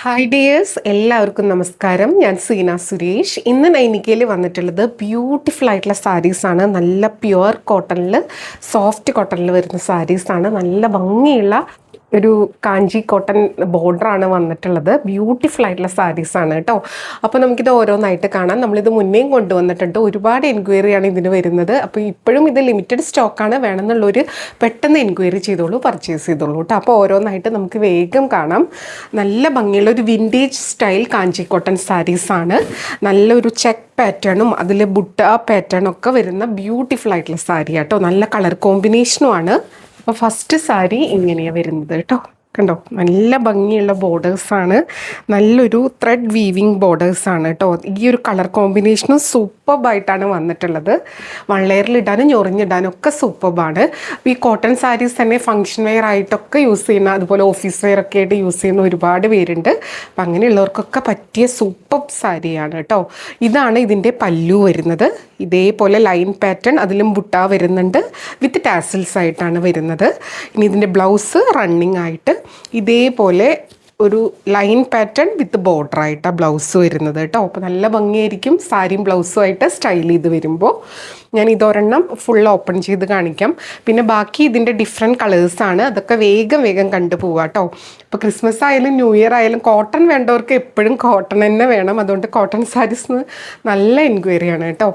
Hi dears, എല്ലാവർക്കും നമസ്കാരം. ഞാൻ സീന സുരേഷ്. ഇന്ന് നൈനിക്കയിൽ വന്നിട്ടുള്ളത് ബ്യൂട്ടിഫുൾ ആയിട്ടുള്ള സാരീസാണ്. നല്ല പ്യുവർ കോട്ടണിൽ, സോഫ്റ്റ് കോട്ടണിൽ വരുന്ന സാരീസാണ്. നല്ല ഭംഗിയുള്ള ഒരു കാഞ്ചി കോട്ടൺ ബോർഡറാണ് വന്നിട്ടുള്ളത്. ബ്യൂട്ടിഫുൾ ആയിട്ടുള്ള സാരീസാണ് കേട്ടോ. അപ്പോൾ നമുക്കിത് ഓരോന്നായിട്ട് കാണാം. നമ്മളിത് മുന്നേയും കൊണ്ടുവന്നിട്ടുണ്ട്. ഒരുപാട് എൻക്വയറിയാണ് ഇതിന് വരുന്നത്. അപ്പോൾ ഇപ്പോഴും ഇത് ലിമിറ്റഡ് സ്റ്റോക്കാണ്. വേണമെന്നുള്ളൊരു പെട്ടെന്ന് എൻക്വയറി ചെയ്തോളൂ, പർച്ചേസ് ചെയ്തോളൂ കേട്ടോ. അപ്പോൾ ഓരോന്നായിട്ട് നമുക്ക് വേഗം കാണാം. നല്ല ഭംഗിയുള്ള ഒരു വിൻറ്റേജ് സ്റ്റൈൽ കാഞ്ചി കോട്ടൺ സാരീസാണ്. നല്ലൊരു ചെക്ക് പാറ്റേണും അതിൽ ബുട്ട പാറ്റേണും ഒക്കെ വരുന്ന ബ്യൂട്ടിഫുൾ ആയിട്ടുള്ള സാരി കേട്ടോ. നല്ല കളർ കോമ്പിനേഷനുമാണ്. അപ്പോൾ ഫസ്റ്റ് സാരി ഇങ്ങനെയാണ് വരുന്നത് കേട്ടോ. കണ്ടോ, നല്ല ഭംഗിയുള്ള ബോർഡേഴ്സാണ്. നല്ലൊരു ത്രെഡ് വീവിങ് ബോർഡേഴ്സാണ് കേട്ടോ. ഈ ഒരു കളർ കോമ്പിനേഷനും സൂപ്പർബായിട്ടാണ് വന്നിട്ടുള്ളത്. വൺ ലെയറിലിടാനും ഞൊറിഞ്ഞിടാനും ഒക്കെ സൂപ്പർബാണ്. ഈ കോട്ടൺ സാരീസ് തന്നെ ഫങ്ഷൻ വെയർ ആയിട്ടൊക്കെ യൂസ് ചെയ്യുന്ന, അതുപോലെ ഓഫീസ് വെയർ ഒക്കെ ആയിട്ട് യൂസ് ചെയ്യുന്ന ഒരുപാട് പേരുണ്ട്. അപ്പം അങ്ങനെയുള്ളവർക്കൊക്കെ പറ്റിയ സൂപ്പർ സാരിയാണ് കേട്ടോ. ഇതാണ് ഇതിൻ്റെ പല്ലു വരുന്നത്. ഇതേപോലെ ലൈൻ പാറ്റേൺ, അതിലും ബുട്ട വരുന്നുണ്ട്. വിത്ത് ടാസിൽസ് ആയിട്ടാണ് വരുന്നത്. ഇനി ഇതിൻ്റെ ബ്ലൗസ് റണ്ണിങ് ആയിട്ട് ഇതേപോലെ ഒരു ലൈൻ പാറ്റേൺ വിത്ത് ബോർഡർ ആയിട്ടാണ് ബ്ലൗസ് വരുന്നത് കേട്ടോ. അപ്പോൾ നല്ല ഭംഗിയായിരിക്കും സാരിയും ബ്ലൗസും ആയിട്ട് സ്റ്റൈൽ ചെയ്ത് വരുമ്പോൾ. ഞാൻ ഇതൊരെണ്ണം ഫുൾ ഓപ്പൺ ചെയ്ത് കാണിക്കാം. പിന്നെ ബാക്കി ഇതിൻ്റെ ഡിഫറെൻറ്റ് കളേഴ്സാണ്. അതൊക്കെ വേഗം വേഗം കണ്ടു പോവാം കേട്ടോ. ഇപ്പോൾ ക്രിസ്മസ് ആയാലും ന്യൂ ഇയർ ആയാലും കോട്ടൺ വേണ്ടവർക്ക് എപ്പോഴും കോട്ടൺ തന്നെ വേണം. അതുകൊണ്ട് കോട്ടൺ സാരീസ് നല്ല എൻക്വയറിയാണ് കേട്ടോ.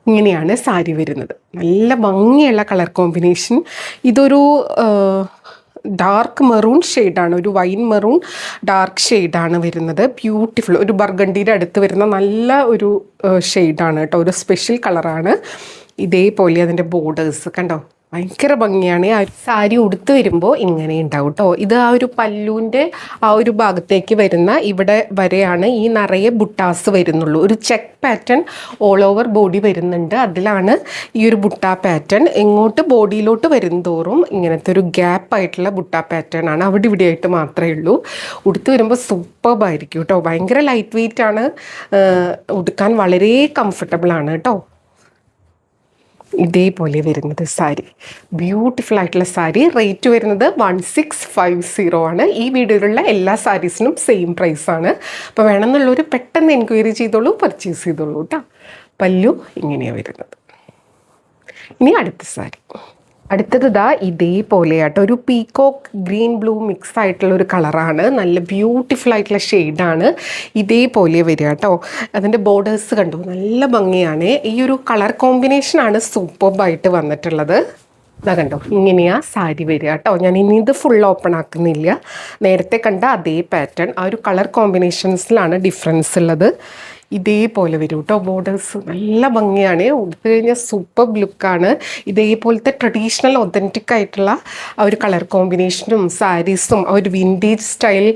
ഇങ്ങനെയാണ് സാരി വരുന്നത്. നല്ല ഭംഗിയുള്ള കളർ കോമ്പിനേഷൻ. ഇതൊരു ഡാർക്ക് മെറൂൺ ഷെയ്ഡാണ്, ഒരു വൈൻ മെറൂൺ ഡാർക്ക് ഷെയ്ഡാണ് വരുന്നത്. ബ്യൂട്ടിഫുൾ, ഒരു ബർഗണ്ടിയുടെ അടുത്ത് വരുന്ന നല്ല ഒരു ഷെയ്ഡാണ് കേട്ടോ. ഒരു സ്പെഷ്യൽ കളറാണ്. ഇതേപോലെ അതിൻ്റെ ബോർഡേഴ്സ് കണ്ടോ, ഭയങ്കര ഭംഗിയാണ്. ആ സാരി ഉടുത്ത് വരുമ്പോൾ ഇങ്ങനെ ഉണ്ടാവും കേട്ടോ. ഇത് ആ ഒരു പല്ലുവിൻ്റെ ആ ഒരു ഭാഗത്തേക്ക് വരുന്ന ഇവിടെ വരെയാണ് ഈ നിറയെ ബുട്ടാസ് വരുന്നുള്ളൂ. ഒരു check pattern all over body വരുന്നുണ്ട്. അതിലാണ് ഈ ഒരു ബുട്ട പാറ്റേൺ. ഇങ്ങോട്ട് ബോഡിയിലോട്ട് വരുന്തോറും ഇങ്ങനത്തെ ഒരു ഗ്യാപ്പായിട്ടുള്ള ബുട്ട പാറ്റേൺ ആണ്. അവിടെ ഇവിടെ ആയിട്ട് മാത്രമേ ഉള്ളൂ. ഉടുത്ത് വരുമ്പോൾ സൂപ്പർബായിരിക്കും കേട്ടോ. ഭയങ്കര ലൈറ്റ് വെയിറ്റ് ആണ്. ഉടുക്കാൻ വളരെ കംഫർട്ടബിൾ ആണ് കേട്ടോ. ഇതേപോലെ വരുന്നത് സാരി, ബ്യൂട്ടിഫുൾ ആയിട്ടുള്ള സാരി. റേറ്റ് വരുന്നത് 1650 ആണ്. ഈ വീഡിയോയിലുള്ള എല്ലാ സാരീസിനും സെയിം പ്രൈസാണ്. അപ്പോൾ വേണമെന്നുള്ളൊരു പെട്ടെന്ന് എൻക്വയറി ചെയ്തോളൂ, പർച്ചേസ് ചെയ്തോളൂ കേട്ടോ. പല്ലു ഇങ്ങനെയാണ് വരുന്നത്. ഇനി അടുത്ത സാരി. അടുത്തത് ഇതാ ഇതേപോലെ ആട്ടോ. ഒരു പീകോക്ക് ഗ്രീൻ ബ്ലൂ മിക്സ് ആയിട്ടുള്ള ഒരു കളറാണ്. നല്ല ബ്യൂട്ടിഫുൾ ആയിട്ടുള്ള ഷെയ്ഡാണ്. ഇതേപോലെ വരിക കേട്ടോ. അതിൻ്റെ ബോർഡേഴ്സ് കണ്ടു, നല്ല ഭംഗിയാണ്. ഈ ഒരു കളർ കോമ്പിനേഷനാണ് സൂപ്പർബായിട്ട് വന്നിട്ടുള്ളത്. ഇതാ കണ്ടോ, ഇങ്ങനെയാണ് സാരി വരിക കേട്ടോ. ഞാൻ ഇനി ഇത് ഫുൾ ഓപ്പൺ ആക്കുന്നില്ല. നേരത്തെ കണ്ട അതേ പാറ്റേൺ, ആ ഒരു കളർ കോമ്പിനേഷൻസിലാണ് ഡിഫറൻസ് ഉള്ളത്. ഇതേപോലെ വരും കേട്ടോ. ബോർഡേഴ്സ് നല്ല ഭംഗിയാണ്. ഉടുത്തു കഴിഞ്ഞാൽ സൂപ്പർ ലുക്കാണ്. ഇതേപോലത്തെ ട്രഡീഷണൽ ഒതൻറ്റിക് ആയിട്ടുള്ള ആ ഒരു കളർ കോമ്പിനേഷനും സാരീസും ആ ഒരു വിൻറ്റേജ് സ്റ്റൈൽ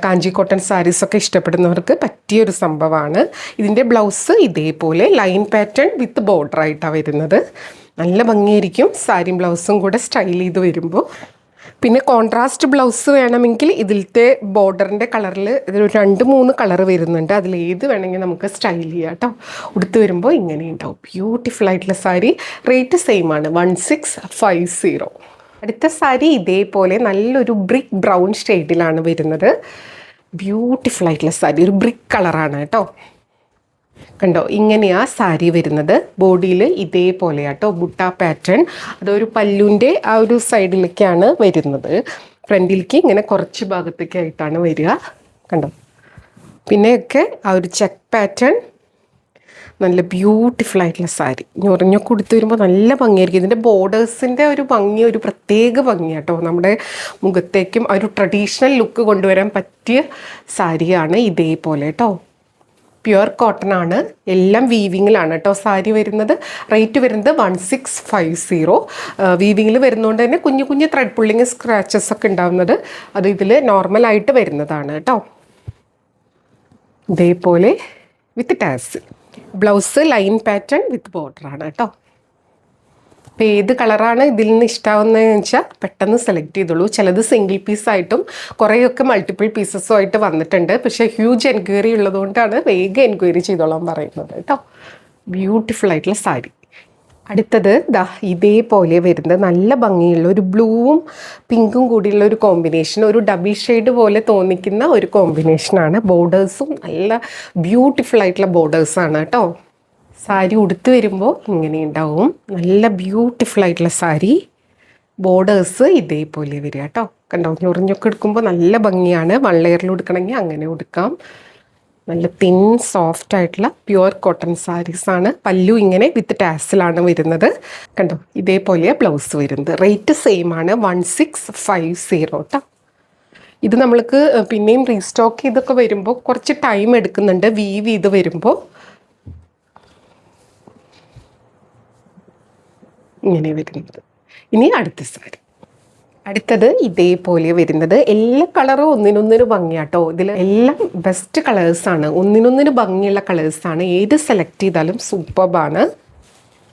കാഞ്ചി കോട്ടൺ സാരീസൊക്കെ ഇഷ്ടപ്പെടുന്നവർക്ക് പറ്റിയൊരു സംഭവമാണ്. ഇതിൻ്റെ ബ്ലൗസ് ഇതേപോലെ ലൈൻ പാറ്റേൺ വിത്ത് ബോർഡർ ആയിട്ടാണ് വരുന്നത്. നല്ല ഭംഗിയായിരിക്കും സാരിയും ബ്ലൗസും കൂടെ സ്റ്റൈൽ ചെയ്ത് വരുമ്പോൾ. പിന്നെ കോൺട്രാസ്റ്റ് ബ്ലൗസ് വേണമെങ്കിൽ ഇതിലത്തെ ബോർഡറിൻ്റെ കളറിൽ ഇതിൽ 2-3 കളർ വരുന്നുണ്ട്. അതിൽ ഏത് വേണമെങ്കിൽ നമുക്ക് സ്റ്റൈൽ ചെയ്യാം കേട്ടോ. ഉടുത്ത് വരുമ്പോൾ ഇങ്ങനെ ഉണ്ടാവും. ബ്യൂട്ടിഫുൾ ആയിട്ടുള്ള സാരി. റേറ്റ് സെയിം ആണ്, 1650. അടുത്ത സാരി ഇതേപോലെ നല്ലൊരു ബ്രിക്ക് ബ്രൗൺ ഷെയ്ഡിലാണ് വരുന്നത്. ബ്യൂട്ടിഫുൾ ആയിട്ടുള്ള സാരി, ഒരു ബ്രിക്ക് കളറാണ് കേട്ടോ. കണ്ടോ, ഇങ്ങനെയാണ് സാരി വരുന്നത്. ബോഡിയിൽ ഇതേപോലെയാട്ടോ ബുട്ട പാറ്റേൺ. അതൊരു പല്ലുവിൻ്റെ ആ ഒരു സൈഡിലേക്കാണ് വരുന്നത്. ഫ്രണ്ടിലേക്ക് ഇങ്ങനെ കുറച്ച് ഭാഗത്തേക്കായിട്ടാണ് വരിക. കണ്ടോ, പിന്നെയൊക്കെ ആ ഒരു ചെക്ക് പാറ്റേൺ. നല്ല ബ്യൂട്ടിഫുൾ ആയിട്ടുള്ള സാരി. ഞൊറിഞ്ഞൊക്കെ കൊടുത്ത് വരുമ്പോൾ നല്ല ഭംഗിയായിരിക്കും. ഇതിൻ്റെ ബോർഡേഴ്സിൻ്റെ ഒരു ഭംഗി, ഒരു പ്രത്യേക ഭംഗി കേട്ടോ. നമ്മുടെ മുഖത്തേക്കും ആ ഒരു ട്രഡീഷണൽ ലുക്ക് കൊണ്ടുവരാൻ പറ്റിയ സാരിയാണ് ഇതേപോലെ കേട്ടോ. പ്യുവർ കോട്ടൺ ആണ്. എല്ലാം വീവിങ്ങിലാണ് കേട്ടോ സാരി വരുന്നത്. റേറ്റ് വരുന്നത് 1650. വീവിങ്ങിൽ വരുന്നതുകൊണ്ട് തന്നെ കുഞ്ഞു കുഞ്ഞു ത്രെഡ് പുള്ളിങ് സ്ക്രാച്ചസ് ഒക്കെ ഉണ്ടാവുന്നത് അത് ഇതിൽ നോർമലായിട്ട് വരുന്നതാണ് കേട്ടോ. ഇതേപോലെ വിത്ത് ടാസ്. ബ്ലൗസ് ലൈൻ പാറ്റേൺ വിത്ത് ബോർഡറാണ് കേട്ടോ. അപ്പോൾ ഏത് കളറാണ് ഇതിൽ നിന്ന് ഇഷ്ടമാവുന്നതെന്ന് വെച്ചാൽ പെട്ടെന്ന് സെലക്ട് ചെയ്തോളൂ. ചിലത് സിംഗിൾ പീസായിട്ടും കുറേയൊക്കെ മൾട്ടിപ്പിൾ പീസസും ആയിട്ട് വന്നിട്ടുണ്ട്. പക്ഷേ ഹ്യൂജ് എൻക്വയറി ഉള്ളതുകൊണ്ടാണ് വേഗം എൻക്വയറി ചെയ്തോളാൻ പറയുന്നത് കേട്ടോ. ബ്യൂട്ടിഫുൾ ആയിട്ടുള്ള സാരി. അടുത്തത് ദാ ഇതേപോലെ വരുന്നത് നല്ല ഭംഗിയുള്ള ഒരു ബ്ലൂവും പിങ്കും കൂടിയുള്ള ഒരു കോമ്പിനേഷൻ, ഒരു ഡബിൾ ഷെയ്ഡ് പോലെ തോന്നിക്കുന്ന ഒരു കോമ്പിനേഷനാണ്. ബോർഡേഴ്സും നല്ല ബ്യൂട്ടിഫുൾ ആയിട്ടുള്ള ബോർഡേഴ്സാണ് കേട്ടോ. സാരി ഉടുത്ത് വരുമ്പോൾ ഇങ്ങനെ ഉണ്ടാവും. നല്ല ബ്യൂട്ടിഫുൾ ആയിട്ടുള്ള സാരി, ബോർഡേഴ്സ് ഇതേപോലെ വരിക കേട്ടോ. കണ്ടോ, ഞൊറിഞ്ഞൊക്കെ എടുക്കുമ്പോൾ നല്ല ഭംഗിയാണ്. വൺ ലെയറിൽ ഉടുക്കണമെങ്കിൽ അങ്ങനെ ഉടുക്കാം. നല്ല തിൻ സോഫ്റ്റ് ആയിട്ടുള്ള പ്യുവർ കോട്ടൺ സാരീസാണ്. പല്ലു ഇങ്ങനെ വിത്ത് ടാസിലാണ് വരുന്നത്. കണ്ടോ, ഇതേപോലെയാണ് ബ്ലൗസ് വരുന്നത്. റേറ്റ് സെയിം ആണ്, 1650 കേട്ടോ. ഇത് നമ്മൾക്ക് പിന്നെയും റീസ്റ്റോക്ക് ചെയ്തൊക്കെ വരുമ്പോൾ കുറച്ച് ടൈം എടുക്കുന്നുണ്ട് വീവ് ചെയ്ത് വരുമ്പോൾ. ഇങ്ങനെ വരുന്നത്. ഇനി അടുത്ത സാരി. അടുത്തത് ഇതേപോലെ വരുന്നത്. എല്ലാ കളറും ഒന്നിനൊന്നിന് ഭംഗിയാട്ടോ. ഇതിൽ എല്ലാം ബെസ്റ്റ് കളേഴ്സാണ്, ഒന്നിനൊന്നിന് ഭംഗിയുള്ള കളേഴ്സാണ്. ഏത് സെലക്ട് ചെയ്താലും സൂപ്പർബാണ്.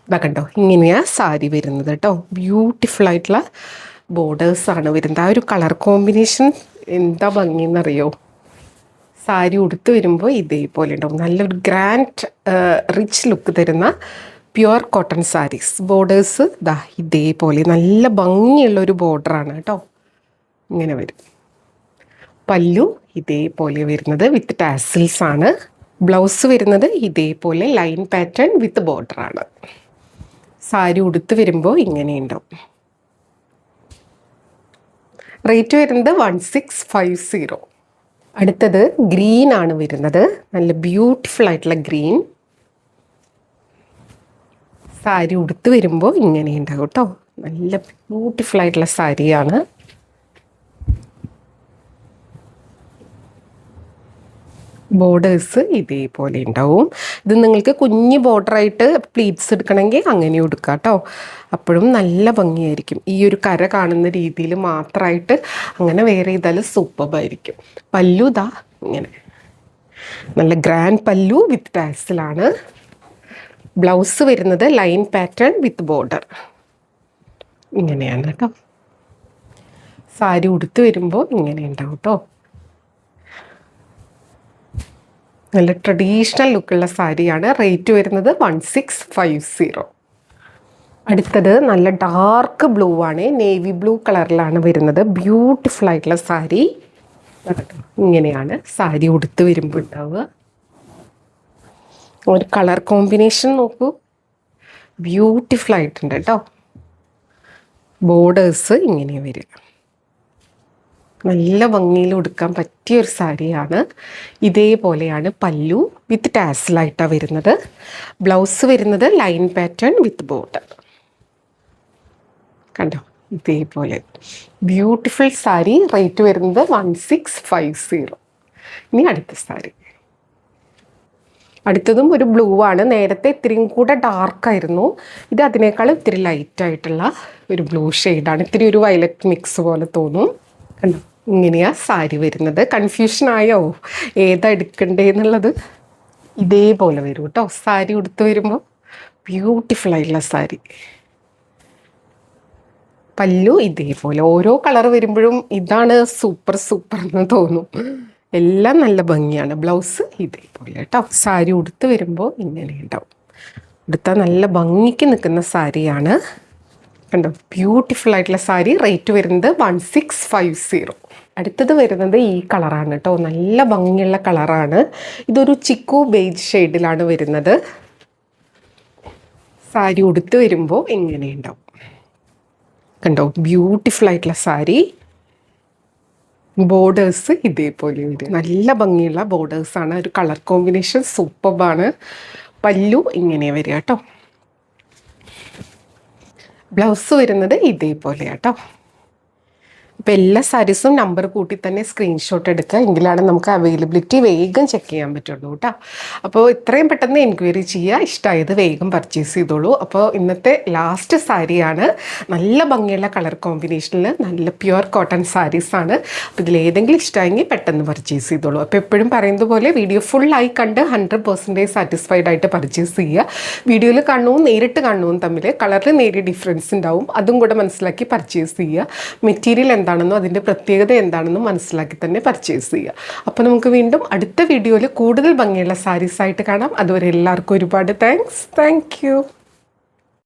ഇതാ കണ്ടോ, ഇങ്ങനെയാണ് സാരി വരുന്നത് കേട്ടോ. ബ്യൂട്ടിഫുൾ ആയിട്ടുള്ള ബോർഡേഴ്സാണ് വരുന്നത്. ആ ഒരു കളർ കോമ്പിനേഷൻ എന്താ ഭംഗിയെന്നറിയോ. സാരി ഉടുത്ത് വരുമ്പോൾ ഇതേപോലെ ഉണ്ടാവും. നല്ലൊരു ഗ്രാൻഡ് റിച്ച് ലുക്ക് തരുന്ന പ്യുവർ കോട്ടൺ സാരീസ്. ബോർഡേഴ്സ് ദാ ഇതേപോലെ നല്ല ഭംഗിയുള്ളൊരു ബോർഡറാണ് കേട്ടോ. ഇങ്ങനെ വരും. പല്ലു ഇതേപോലെ വരുന്നത് വിത്ത് ടാസിൽസ് ആണ്. ബ്ലൗസ് വരുന്നത് ഇതേപോലെ ലൈൻ പാറ്റേൺ വിത്ത് ബോർഡറാണ്. സാരി ഉടുത്ത് വരുമ്പോൾ ഇങ്ങനെ ഉണ്ടാവും. റേറ്റ് വരുന്നത് 1650. അടുത്തത് ഗ്രീൻ ആണ് വരുന്നത്. നല്ല ബ്യൂട്ടിഫുൾ ആയിട്ടുള്ള ഗ്രീൻ. സാരി ഉടുത്ത് വരുമ്പോൾ ഇങ്ങനെ ഉണ്ടാകും കേട്ടോ. നല്ല ബ്യൂട്ടിഫുൾ ആയിട്ടുള്ള സാരിയാണ്. ബോർഡേഴ്സ് ഇതേപോലെ ഉണ്ടാവും. ഇത് നിങ്ങൾക്ക് കുഞ്ഞ് ബോർഡറായിട്ട് പ്ലീറ്റ്സ് എടുക്കണമെങ്കിൽ അങ്ങനെ എടുക്കാം കേട്ടോ. അപ്പോഴും നല്ല ഭംഗിയായിരിക്കും. ഈ ഒരു കര കാണുന്ന രീതിയിൽ മാത്രമായിട്ട് അങ്ങനെ വെയർ ചെയ്താൽ സൂപ്പറായിരിക്കും. പല്ലു ദാ ഇങ്ങനെ നല്ല ഗ്രാൻഡ് പല്ലു വിത്ത് ടാസിലാണ്. ബ്ലൗസ് വരുന്നത് ലൈൻ പാറ്റേൺ വിത്ത് ബോർഡർ. ഇങ്ങനെയാണ് കേട്ടോ. സാരി ഉടുത്ത് വരുമ്പോൾ ഇങ്ങനെ ഉണ്ടാവും കേട്ടോ. നല്ല ട്രഡീഷണൽ ലുക്കുള്ള സാരിയാണ്. റേറ്റ് വരുന്നത് 1650. അടുത്തത് നല്ല ഡാർക്ക് ബ്ലൂ ആണ്. നേവി ബ്ലൂ കളറിലാണ് വരുന്നത്. ബ്യൂട്ടിഫുൾ ആയിട്ടുള്ള സാരി. ഇങ്ങനെയാണ് സാരി ഉടുത്ത് വരുമ്പോൾ ഉണ്ടാവുക. ഒരു കളർ കോമ്പിനേഷൻ നോക്കൂ, ബ്യൂട്ടിഫുൾ ആയിട്ടുണ്ട് കേട്ടോ. ബോർഡേഴ്സ് ഇങ്ങനെ വരിക. നല്ല ഭംഗിയിൽ ഉടുക്കാൻ പറ്റിയൊരു സാരിയാണ്. ഇതേപോലെയാണ് പല്ലു വിത്ത് ടാസിലായിട്ടാണ് വരുന്നത്. ബ്ലൗസ് വരുന്നത് ലൈൻ പാറ്റേൺ വിത്ത് ബോർഡർ. കണ്ടോ, ഇതേപോലെ ബ്യൂട്ടിഫുൾ സാരി. റേറ്റ് വരുന്നത് 1650. ഇനി അടുത്ത സാരി. അടുത്തതും ഒരു ബ്ലൂ ആണ്. നേരത്തെ ഇത്തിരിയും കൂടെ ഡാർക്കായിരുന്നു. ഇത് അതിനേക്കാൾ ഇത്തിരി ലൈറ്റായിട്ടുള്ള ഒരു ബ്ലൂ ഷെയ്ഡാണ്. ഇത്തിരി ഒരു വയലറ്റ് മിക്സ് പോലെ തോന്നും. കണ്ടോ, ഇങ്ങനെയാണ് സാരി വരുന്നത്. കൺഫ്യൂഷൻ ആയോ ഏതാ എടുക്കണ്ടേന്നുള്ളത്? ഇതേപോലെ വരും കേട്ടോ. സാരി ഉടുത്ത് വരുമ്പോൾ ബ്യൂട്ടിഫുൾ ആയിട്ടുള്ള സാരി. പല്ലു ഇതേപോലെ. ഓരോ കളർ വരുമ്പോഴും ഇതാണ് സൂപ്പർ എന്ന് തോന്നും. എല്ലാം നല്ല ഭംഗിയാണ്. ബ്ലൗസ് ഇതേപോലെ കേട്ടോ. സാരി ഉടുത്ത് വരുമ്പോൾ ഇങ്ങനെ ഉണ്ടാവും. ഉടുത്താൽ നല്ല ഭംഗിക്ക് നിൽക്കുന്ന സാരിയാണ്. കണ്ടോ, ബ്യൂട്ടിഫുൾ ആയിട്ടുള്ള സാരി. റേറ്റ് വരുന്നത് 1650. അടുത്തത് വരുന്നത് ഈ കളറാണ് കേട്ടോ. നല്ല ഭംഗിയുള്ള കളറാണ്. ഇതൊരു ചിക്കു ബേജ് ഷെയ്ഡിലാണ് വരുന്നത്. സാരി ഉടുത്ത് വരുമ്പോൾ ഇങ്ങനെ ഉണ്ടാവും. കണ്ടോ, ബ്യൂട്ടിഫുൾ ആയിട്ടുള്ള സാരി. ബോർഡേഴ്സ് ഇതേപോലെ വരും. നല്ല ഭംഗിയുള്ള ബോർഡേഴ്സാണ്. ഒരു കളർ കോമ്പിനേഷൻ സൂപ്പർബാണ്. പല്ലു ഇങ്ങനെ വരിക കേട്ടോ. ബ്ലൗസ് വരുന്നത് ഇതേപോലെ കേട്ടോ. അപ്പോൾ എല്ലാ സാരീസും നമ്പർ കൂട്ടി തന്നെ സ്ക്രീൻഷോട്ട് എടുക്കുക. എങ്കിലാണ് നമുക്ക് അവൈലബിലിറ്റി വേഗം ചെക്ക് ചെയ്യാൻ പറ്റുള്ളൂ കേട്ടോ. അപ്പോൾ ഇത്രയും പെട്ടെന്ന് എൻക്വയറി ചെയ്യുക. ഇഷ്ടമായത് വേഗം പർച്ചേസ് ചെയ്തോളൂ. അപ്പോൾ ഇന്നത്തെ ലാസ്റ്റ് സാരിയാണ്. നല്ല ഭംഗിയുള്ള കളർ കോമ്പിനേഷനിൽ നല്ല പ്യുവർ കോട്ടൺ സാരീസാണ്. അപ്പോൾ ഇതിലേതെങ്കിലും ഇഷ്ടമായെങ്കിൽ പെട്ടെന്ന് പർച്ചേസ് ചെയ്തോളൂ. അപ്പോൾ എപ്പോഴും പറയുന്നത് പോലെ വീഡിയോ ഫുള്ളായി കണ്ട് 100% സാറ്റിസ്ഫൈഡ് ആയിട്ട് പർച്ചേസ് ചെയ്യുക. വീഡിയോയിൽ കാണുന്നതും നേരിട്ട് കാണുന്നതും തമ്മിൽ കളറിൽ നേരിയ ഡിഫറൻസ് ഉണ്ടാവും. അതും കൂടെ മനസ്സിലാക്കി പർച്ചേസ് ചെയ്യുക. മെറ്റീരിയൽ എന്താണെന്നോ അതിൻ്റെ പ്രത്യേകത എന്താണെന്നും മനസ്സിലാക്കി തന്നെ പർച്ചേസ് ചെയ്യുക. അപ്പോൾ നമുക്ക് വീണ്ടും അടുത്ത വീഡിയോയിൽ കൂടുതൽ ഭംഗിയുള്ള സാരീസായിട്ട് കാണാം. അതുവരെ എല്ലാവർക്കും ഒരുപാട് താങ്ക്സ്. Thank you.